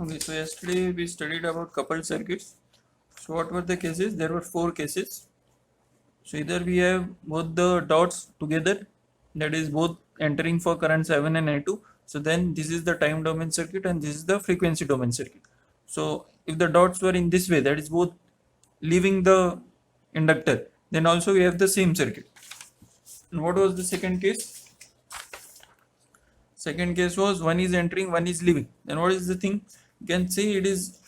Okay, so yesterday we studied about coupled circuits. So what were the cases? There were four cases. So either we have both the dots together, that is both entering for currents I1 and I2. So then this is the time domain circuit and this is the frequency domain circuit. So if the dots were in this way, that is both leaving the inductor, then also we have the same circuit. And what was the second case? Second case was one is entering, one is leaving. Then what is the thing? You can say it is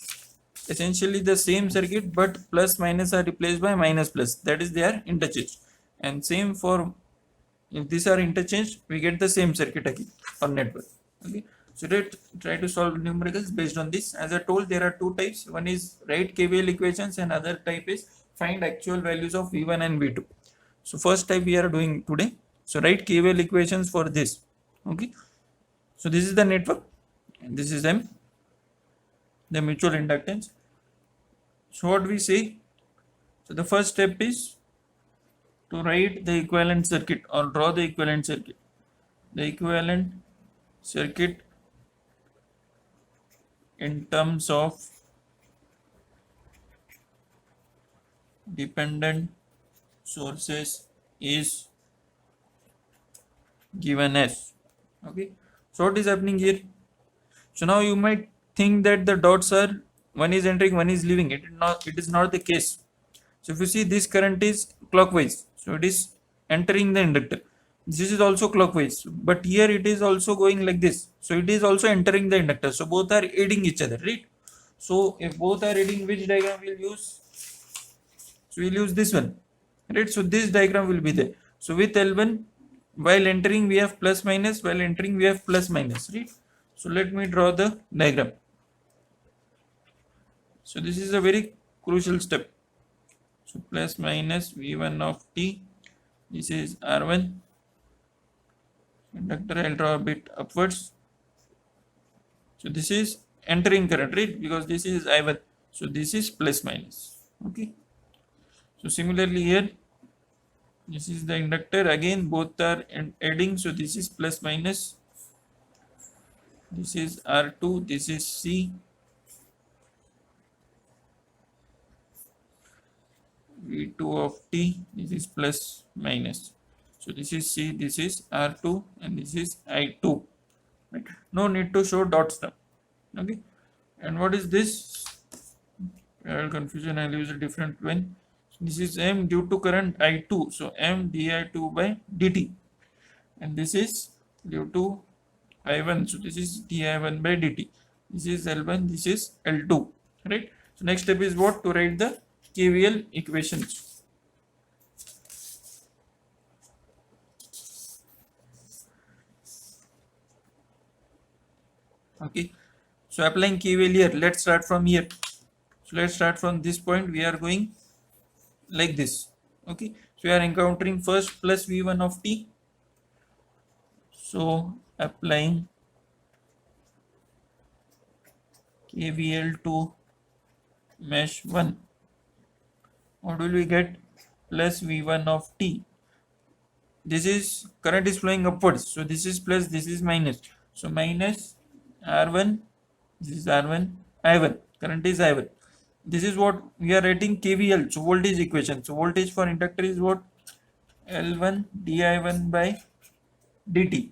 essentially the same circuit, but plus minus are replaced by minus plus, that is they are interchanged. And same for if these are interchanged, we get the same circuit again or network. Okay, so let's try to solve numericals based on this. As I told, there are two types. One is write KVL equations and other type is find actual values of V1 and V2. So first type we are doing today. So write KVL equations for this. Okay, so this is the network and this is M, the mutual inductance. So what we say? So the first step is to write the equivalent circuit or draw the equivalent circuit. The equivalent circuit in terms of dependent sources is given as. Okay, so what is happening here? So now you might think that the dots are one is entering, one is leaving. It is not the case. So if you see, this current is clockwise, so it is entering the inductor. This is also clockwise, but here it is also going like this, so it is also entering the inductor. So both are aiding each other, right? So if both are aiding, which diagram we'll use? So we'll use this one, right? So this diagram will be there. So with L1, while entering we have plus minus, while entering we have plus minus, right? So let me draw the diagram. So this is a very crucial step. So plus minus V1 of t, this is R1. Inductor I'll draw a bit upwards. So this is entering current, right? Because this is I1. So this is plus minus. Okay. So similarly here, this is the inductor. Again, both are adding. So this is plus minus. This is R2. This is C. V2 of t. This is plus minus. So this is C. This is R2 and this is I2. Right? No need to show dots now. Okay. And what is this? Confusion. I'll use a different one. This is M due to current I2. So M di2 by dt. And this is due to I1. So this is di1 by dt. This is L1. This is L2. Right. So next step is what? To write the KVL equations. Okay. So applying KVL here. Let's start from here. So let's start from this point. We are going like this. Okay, so we are encountering first plus V1 of t. So applying KVL to mesh 1, what will we get? Plus V1 of t. This is current is flowing upwards, so this is plus, this is minus. So minus R1, this is R1, I1, current is I1. This is what we are writing KVL, so voltage equation. So voltage for inductor is what? L1 di1 by dt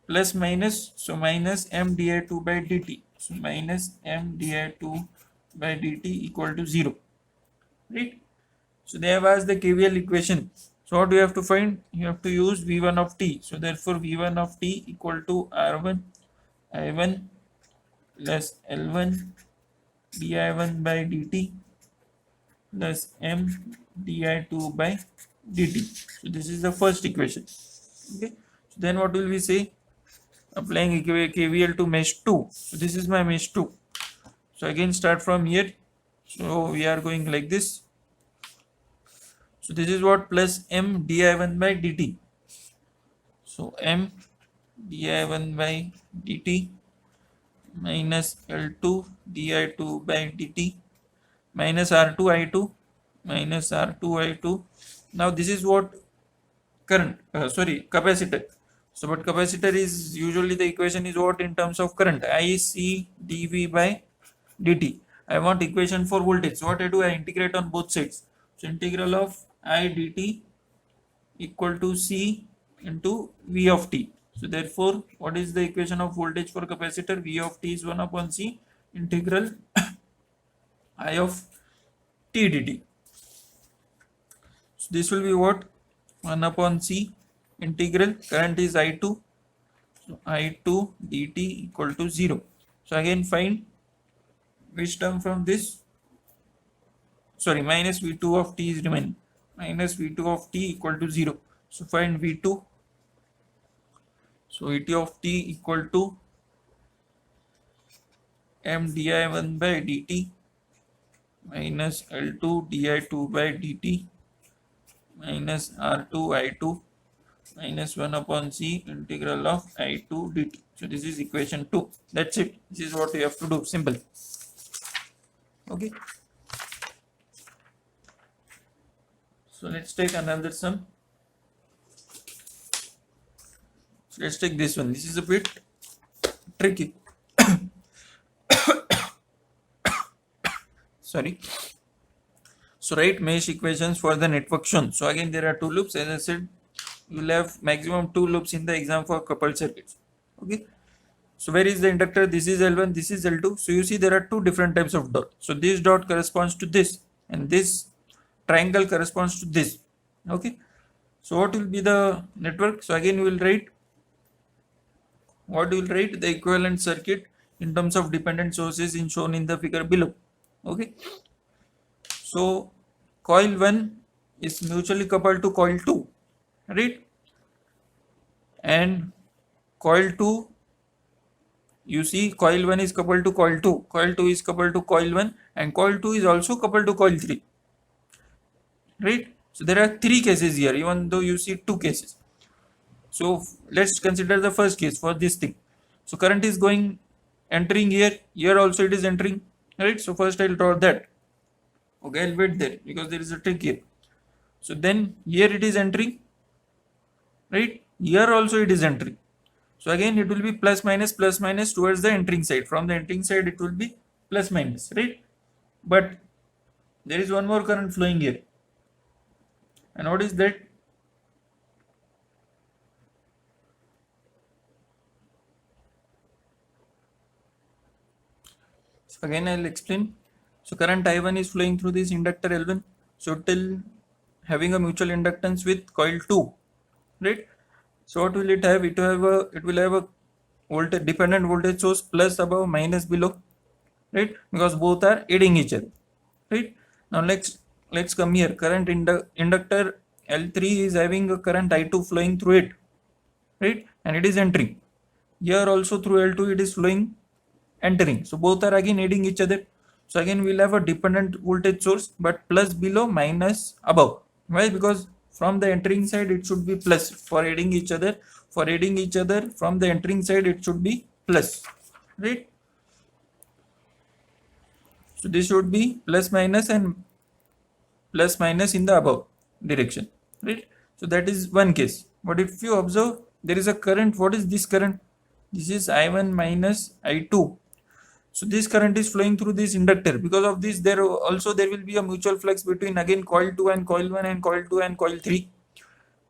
plus minus, so minus M di2 by dt. So minus M di2 by dt equal to 0, right? So they have asked the KVL equation. So what do you have to find? You have to use V1 of t. So therefore V1 of t equal to R1 I1 plus L1 di1 by dt plus M di2 by dt. So this is the first equation. Okay. So then what will we say? Applying KVL to mesh 2. So this is my mesh 2. So again start from here. So we are going like this. So this is what? Plus M di1 by dt. So M di1 by dt minus L2 di2 by dt minus R2 I2 minus R2 I2. Now this is what? Current, capacitor. So but capacitor is usually the equation is what in terms of current, IC dV by dt. I want equation for voltage. So what I do, I integrate on both sides. So integral of I dt equal to C into V of t. So therefore, what is the equation of voltage for capacitor? V of t is 1 upon C integral I of t dt. So this will be what? 1 upon C integral, current is I2. So I2 dt equal to 0. So again find which term from this? Sorry, minus V2 of t is remaining. Minus V2 of t equal to 0. So find V2. So Vt of t equal to m di1 by dt minus L2 di2 by dt minus R2 I2 minus 1 upon C integral of I2 dt. So this is equation 2. That's it. This is what you have to do. Simple. Okay. So let's take another sum. So let's take this one. This is a bit tricky. Sorry. So write mesh equations for the network shown. So again there are two loops. As I said, you will have maximum 2 loops in the exam for coupled circuits. Okay. So where is the inductor? This is L1, this is L2. So you see there are two different types of dot. So this dot corresponds to this and this triangle corresponds to this. Okay. So what will be the network? So again we will write, what we will write? The equivalent circuit in terms of dependent sources in shown in the figure below. Okay. So coil 1 is mutually coupled to coil 2, right? And coil 2, you see coil 1 is coupled to coil 2, coil 2 is coupled to coil 1, and coil 2 is also coupled to coil 3, right? So there are 3 cases here, even though you see 2 cases. So let's consider the first case for this thing. So current is going, entering here, here also it is entering, right? So first I'll draw that. Okay, I'll wait there because there is a trick here. So then here it is entering, right? Here also it is entering. So again it will be plus minus towards the entering side. From the entering side it will be plus minus, right? But there is one more current flowing here. And what is that? So again I'll explain. So current I1 is flowing through this inductor L1. So till having a mutual inductance with coil 2, right? So what will it have? It will have a voltage, dependent voltage source, plus above, minus below, right? Because both are aiding each other, right? Now let's come here. Current inductor L3 is having a current I2 flowing through it, right? And it is entering. Here also through L2 it is flowing, entering. So both are again aiding each other. So again we'll have a dependent voltage source, but plus below, minus above. Why? Because from the entering side it should be plus for aiding each other. For aiding each other from the entering side it should be plus, right? So this should be plus minus and plus minus in the above direction, right? So that is one case. But if you observe, there is a current. What is this current? This is I1 minus I2. So this current is flowing through this inductor. Because of this, there will be a mutual flux between again coil 2 and coil 1 and coil 2 and coil 3.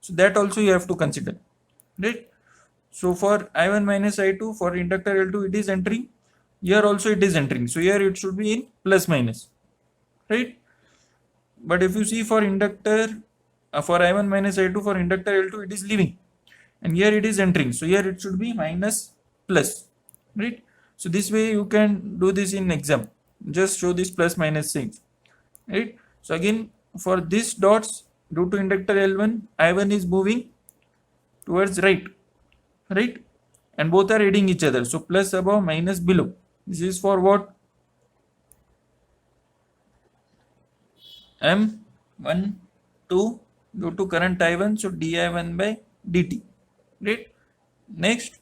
So that also you have to consider, right? So for I1 minus I2, for inductor L2 it is entering. Here also it is entering. So here it should be in plus minus, right? But if you see for inductor, for I1 minus I2, for inductor L2 it is leaving. And here it is entering. So here it should be minus plus, right? So this way you can do this in exam. Just show this plus minus signs, right? So again for this dots, due to inductor L1, I1 is moving towards right, right? And both are aiding each other. So plus above, minus below. This is for what? M1, 2 due to current I1, so di1 by dt, right? Next,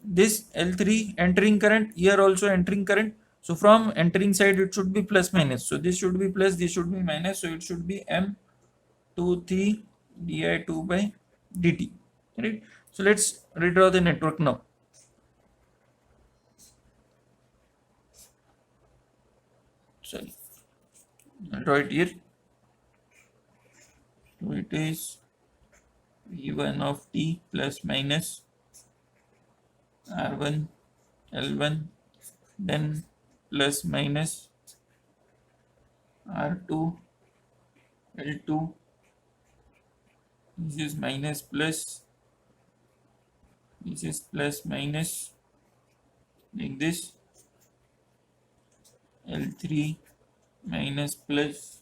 this L3 entering current, here also entering current. So from entering side it should be plus minus. So this should be plus, this should be minus. So it should be M23 di2 by dt. right? So let's redraw the network now. Sorry, I'll draw it here. So it is V1 of t plus minus R1 L1, then plus minus R2 L2. This is minus plus, this is plus minus, like this. L3 minus plus,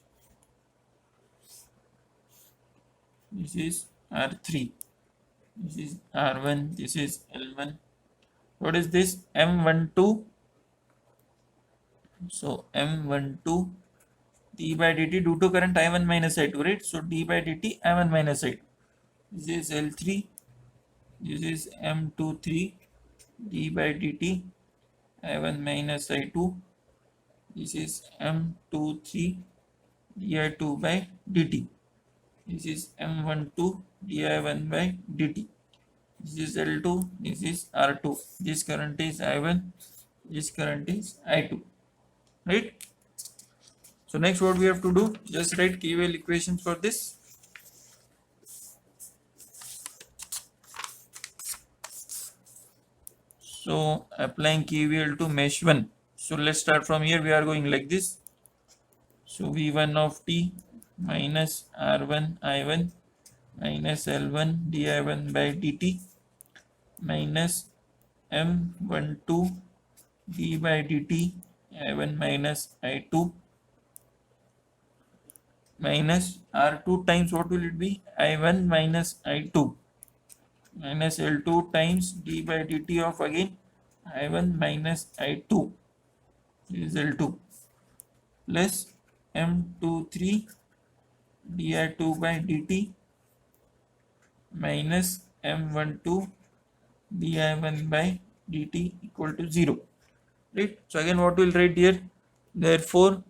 this is R3, this is R1, this is L1. What is this? M12. So M12 d by dt due to current I1 minus I2, right? So d by dt I1 minus I2. This is L3, this is M23 d by dt I1 minus I2. This is M23 di2 by dt. This is M12 di1 by dt. This is L2, this is R2. This current is I1, this current is I2, right? So next what we have to do, just write KVL equations for this. So applying KVL to mesh 1. So let's start from here. We are going like this. So V1 of t minus R1 I1 minus L1 di1 by dt minus M12 d by dt I1 minus I2 minus R2 times what will it be? I1 minus I2 minus L2 times d by dt of again I1 minus I2 is L2 plus M23 di2 by dt minus M12 di1 by dt equal to 0, right? So again what we'll write here, therefore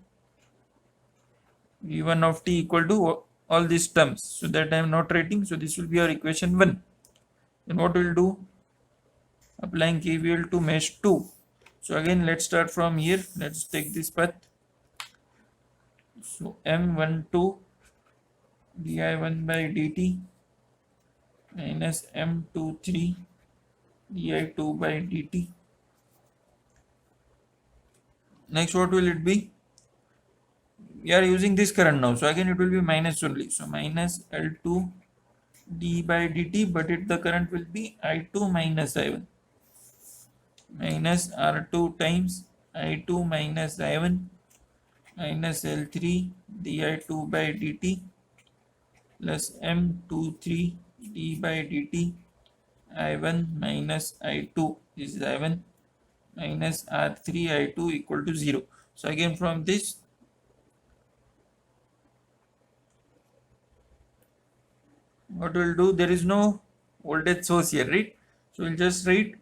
v1 of t equal to all these terms, so that I am not writing, so this will be our equation 1. Then what we'll do, applying KVL to mesh 2. So again let's start from here, let's take this path. So M12 di1 by dt minus M23 di2 by dt. Next what will it be? We are using this current now, so again it will be minus only. So minus L2 d by dt, but the current will be I2 minus I1 minus R2 times I2 minus I1 minus L3 di2 by dt plus M23 d by dt I1 minus I2, this is I1 minus R3 I2 equal to 0. So again from this what we'll do, there is no voltage source here, right? So we'll just write,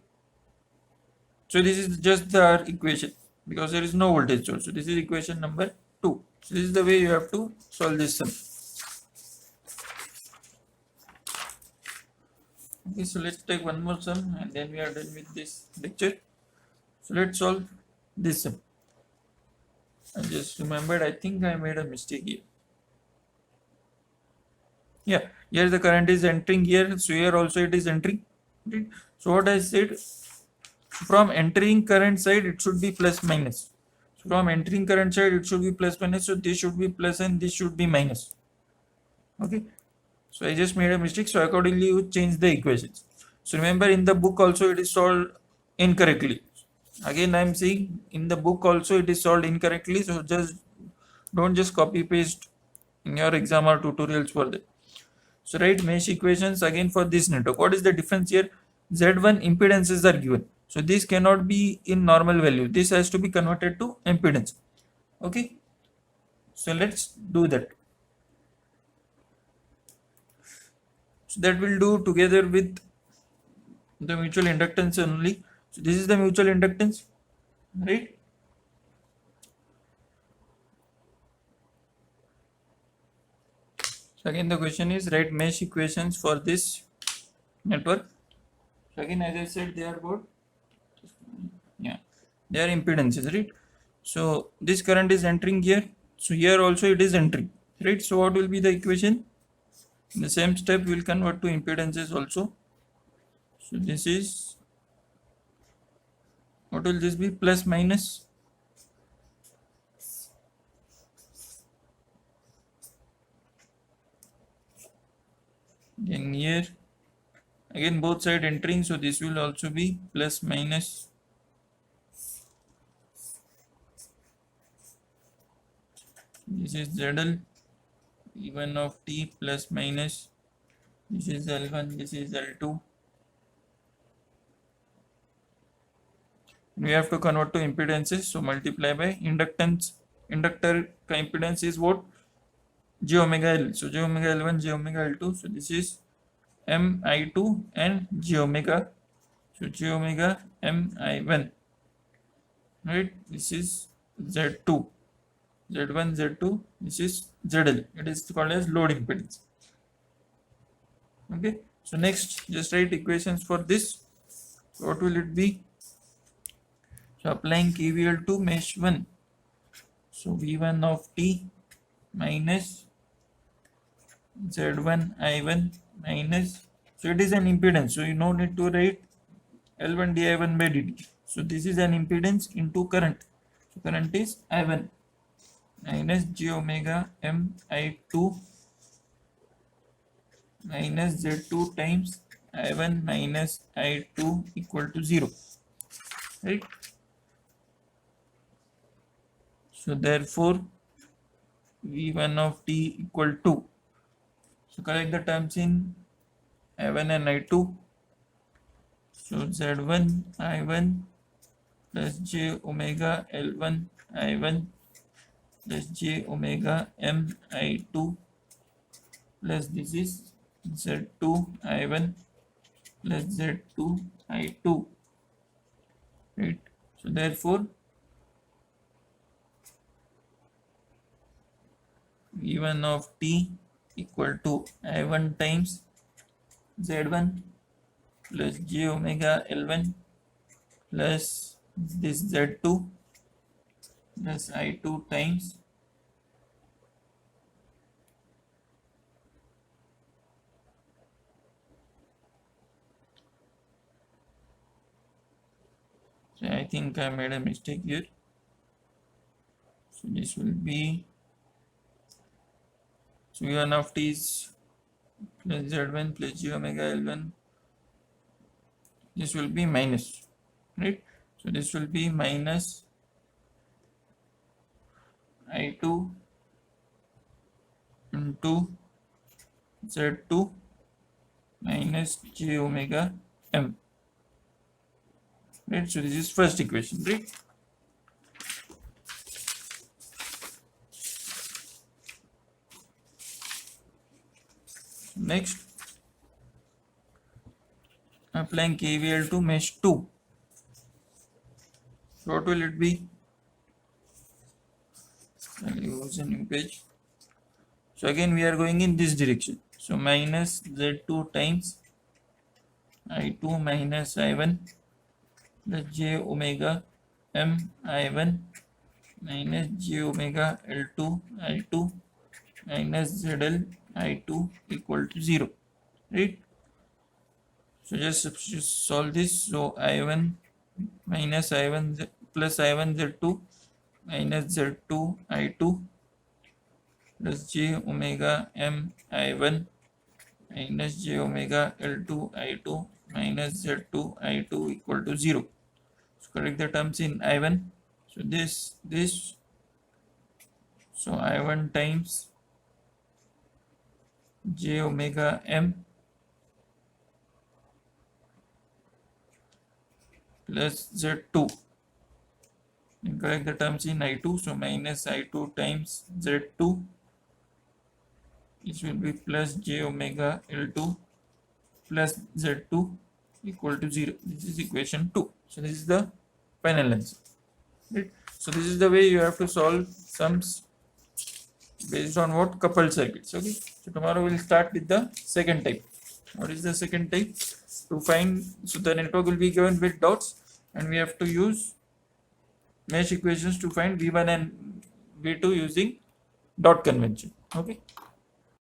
so this is just the equation because there is no voltage source. So this is equation number 2. So this is the way you have to solve this sum. Okay, so let's take one more sum and then we are done with this lecture. So let's solve this sum. I just remembered, I think I made a mistake here. Yeah, here the current is entering here, so here also it is entering, right? So what I said, from entering current side it should be plus minus. So from entering current side it should be plus minus, so this should be plus and this should be minus. Okay, so I just made a mistake, so accordingly you change the equations. So remember in the book also it is solved incorrectly. Again I am saying in the book also it is solved incorrectly, so just don't just copy paste in your exam or tutorials for that. So write mesh equations again for this network. What is the difference here? Z1 impedances are given, so this cannot be in normal value, this has to be converted to impedance. Okay, so let's do that. So that will do together with the mutual inductance only. So this is the mutual inductance, right? So again the question is write mesh equations for this network. So again, as I said, they are what? Yeah, they are impedances, right? So this current is entering here. So here also it is entering, right? So what will be the equation? In the same step, we will convert to impedances also. So this is, what will this be? Plus minus. Then here again both side entering, so this will also be plus minus. This is ZL E1 of t plus minus. This is L1, this is L2. We have to convert to impedances, so multiply by inductance. Inductor ka impedance is what? J omega L. So J omega L1, J omega L2. So this is M I2 and J omega. So J omega M I1. Right? This is Z2. Z1, Z2. This is ZL. It is called as load impedance. Okay. So next, just write equations for this. So what will it be? So applying KVL to mesh 1. So V1 of t minus Z1 I1 minus, so it is an impedance, so you no need to write L1 di1 by dt. So this is an impedance into current. So current is I1 minus j omega m I2 minus Z2 times I1 minus I2 equal to 0, right? So therefore V1 of t equal to, so correct the terms in I1 and I2. So Z1 I1 plus j omega L1 I1 plus j omega m I2 plus this is Z2 I1 plus Z2 I2, right? So therefore V1 of t equal to I1 times Z1 plus j omega L1 plus this Z2 plus I2 times so I think I made a mistake here. So this will be, so V1 of t is plus Z1 plus j omega L1, this will be minus, right? So this will be minus I2 into Z2 minus j omega m, right? So this is first equation, right? Next, applying KVL to mesh 2. So what will it be? I'll use a new page. So again we are going in this direction. So minus Z2 times I2 minus I1 plus j omega m I1 minus j omega L2 I2 minus ZL I2 equal to 0, right? So just solve this. So I1 minus I1 plus I1 Z2 minus Z2 I2 plus j omega m I1 minus j omega L2 I2 minus Z2 I2 equal to 0. So correct the terms in I1. So this, so I1 times j omega m plus Z2. And correct the terms in I2. So minus I2 times Z2. This will be plus j omega L2 plus Z2 equal to 0. This is equation 2. So this is the final answer, right? So this is the way you have to solve sums based on what? Coupled circuits. Okay. So tomorrow we'll start with the second type. What is the second type? to find, so the network will be given with dots, and we have to use mesh equations to find v1 and v2 using dot convention. Okay.